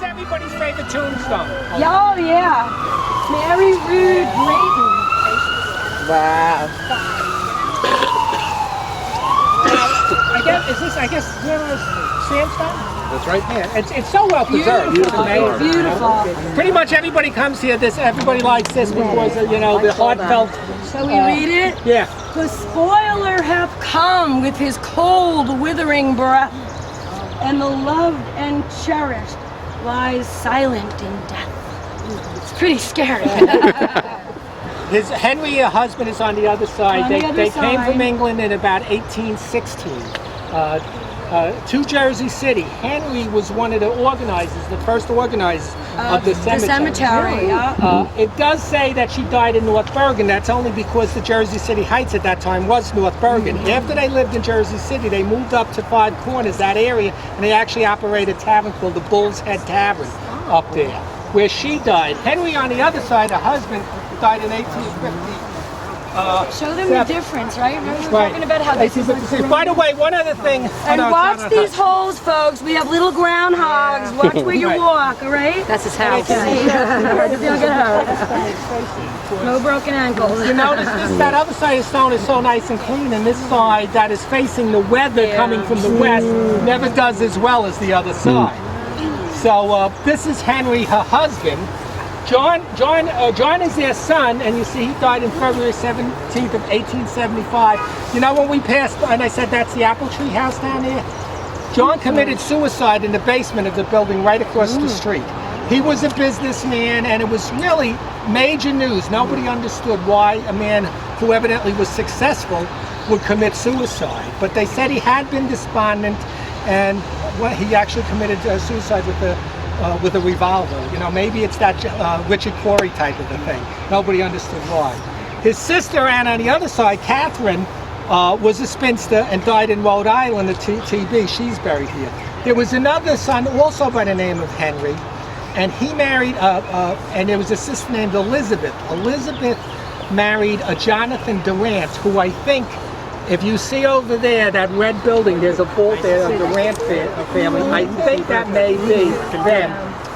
everybody's favorite Tombstone? Oh yeah, Mary Rude Drayton. Wow. I guess sandstone? That's right. Yeah, it's so well preserved. Beautiful. Pretty much everybody comes here. Everybody likes this because the heartfelt. Shall we read it? Yeah. The spoiler hath come with his cold, withering breath, and the loved and cherished lies silent in death. It's pretty scary. His Henry, her husband, is on the other side. They came from England in about 1816 to Jersey City. Henry was one of the organizers, the first organizers of the cemetery. The cemetery, yeah. It does say that she died in North Bergen. That's only because the Jersey City Heights at that time was North Bergen. After they lived in Jersey City, they moved up to Five Corners, that area, and they actually operated a tavern called the Bull's Head Tavern up there, where she died. Henry, on the other side, her husband, died in 1850. Show them the difference, right? Remember we were talking about how this is like. By the way, one other thing. And watch these holes, folks. We have little groundhogs. Watch where you walk, all right? That's his house. Don't get hurt. No broken ankles. You notice that other side of the stone is so nice and clean, and this side that is facing the weather coming from the west never does as well as the other side. So this is Henry, her husband. John is their son, and you see he died in February 17th of 1875. You know when we passed, and I said that's the apple tree house down there? John committed suicide in the basement of the building right across the street. He was a businessman, and it was really major news. Nobody understood why a man who evidently was successful would commit suicide. But they said he had been despondent, and he actually committed suicide with a revolver. Maybe it's that Richard Corey type of a thing. Nobody understood why. His sister, Anna, on the other side, Catherine, was a spinster and died in Rhode Island at TB. She's buried here. There was another son also by the name of Henry, and he married, and there was a sister named Elizabeth. Elizabeth married a Jonathan Durant, who I think, if you see over there, that red building, there's a vault there of the Durant family. I think that may be them.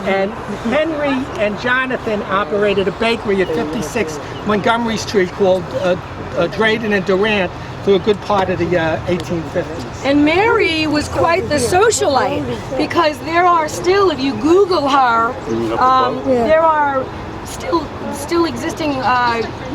And Henry and Jonathan operated a bakery at 56 Montgomery Street called Drayton and Durant through a good part of the 1850s. And Mary was quite the socialite, because there are still, if you Google her, there are still existing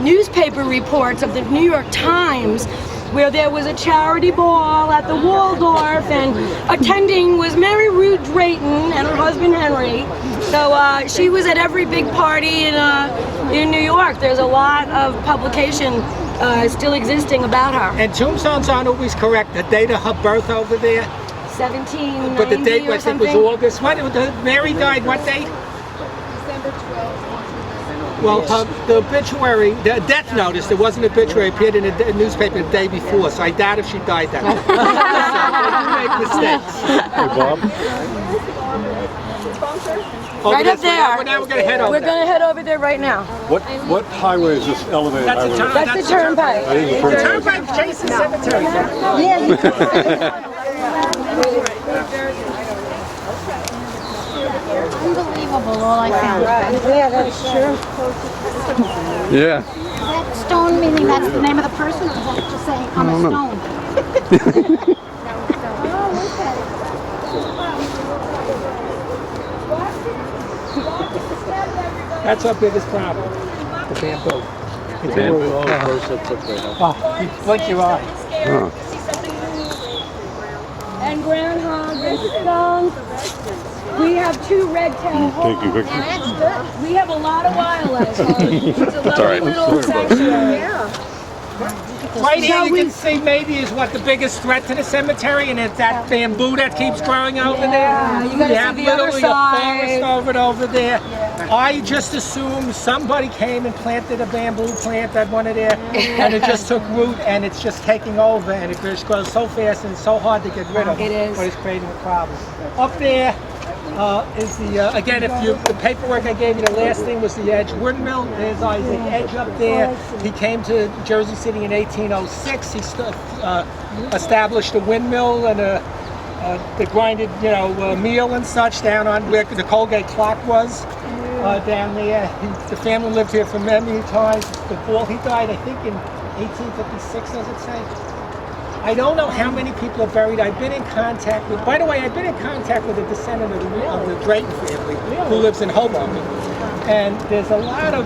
newspaper reports of the New York Times where there was a charity ball at the Waldorf, and attending was Mary Rude Drayton and her husband Henry. So she was at every big party in New York. There's a lot of publication still existing about her. And tombstones aren't always correct. The date of her birth over there? 1790 But the date or I think something. was August. Mary died what date? December 12th. Well, the obituary, the death notice, there wasn't an obituary, appeared in a newspaper the day before, so I doubt if she died that day. You make mistakes. Hey, Bob. Right up there. Now we're going to head over We're going to head over there right now. What highway is this elevated highway? That's the turnpike. That is a turnpike. Turnpike Jason Cemetery. Unbelievable, all I found. Yeah, that's true. Yeah. Is that stone meaning that's the name of the person, or is that just saying I'm a stone? That's our biggest problem, the bamboo. You blink your eye. And groundhog stones. We have 2 red tail holes. Thank you, Victor. We have a lot of wildlife. It's a lovely little sanctuary. Right here you can see maybe is what the biggest threat to the cemetery, and it's that bamboo that keeps growing over there. You gotta see the other side. Forest over there. I just assumed somebody came and planted a bamboo plant at one of there, and it just took root, and it's just taking over, and it just grows so fast and it's so hard to get rid of. It is. But it's creating a problem. Up there is the, again, the paperwork I gave you, the last thing was the Edge Windmill. There's Isaac Edge up there. He came to Jersey City in 1806. He established a windmill and the grinded, meal and such down on where the Colgate clock was down there. The family lived here for many times. He died, I think, in 1856, does it say? I don't know how many people are buried. I've been in contact with, by the way, I've been in contact with a descendant of the Drayton family who lives in Hoboken. And there's a lot of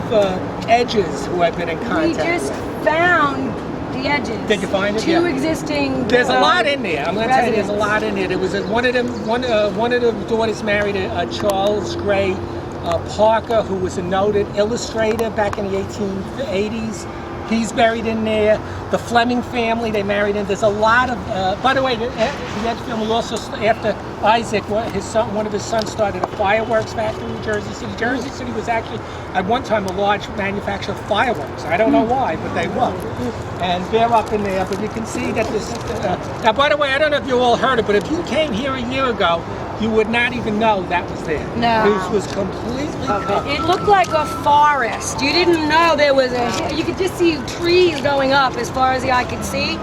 edges who I've been in contact with. We just found the edges. Did you find it? Two existing. There's a lot in there. I'm going to tell you, there's a residents. lot in there. There was one of the daughters married a Charles Gray Parker, who was a noted illustrator back in the 1880s. He's buried in there. The Fleming family, they married in. There's a lot of. By the way, the Edge family also, after Isaac, one of his sons started a fireworks factory in Jersey City. Jersey City was actually at one time a large manufacturer of fireworks. I don't know why, but they were. And they're up in there. But you can see that this. Now, by the way, I don't know if you all heard it, but if you came here a year ago, you would not even know that was there. No. This was completely covered. It looked like a forest. You didn't know there was you could just see trees going up as far as the eye could see.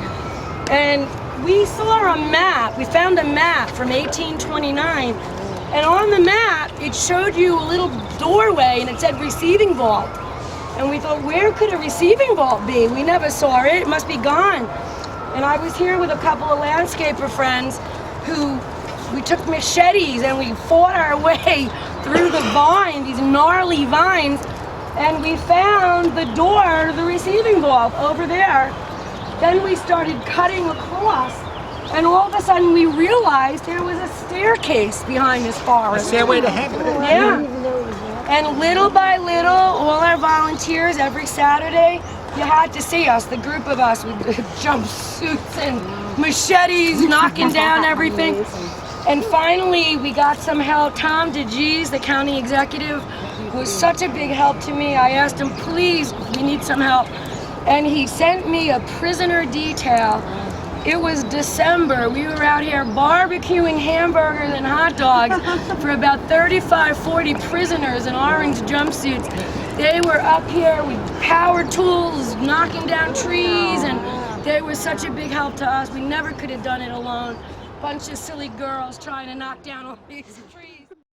And we saw a map. We found a map from 1829. And on the map, it showed you a little doorway and it said receiving vault. And we thought, where could a receiving vault be? We never saw it. It must be gone. And I was here with a couple of landscaper friends who we took machetes and we fought our way through the vine, these gnarly vines, and we found the door to the receiving vault over there. Then we started cutting across, and all of a sudden we realized there was a staircase behind this forest. Stairway to heaven. Yeah. And little by little, all our volunteers every Saturday, you had to see us, the group of us with jumpsuits and machetes, knocking down everything. And finally, we got some help. Tom DeGees, the county executive, was such a big help to me. I asked him, please, we need some help. And he sent me a prisoner detail. It was December. We were out here barbecuing hamburgers and hot dogs for about 35, 40 prisoners in orange jumpsuits. They were up here with power tools, knocking down trees, and they were such a big help to us. We never could have done it alone. Bunch of silly girls trying to knock down all these trees.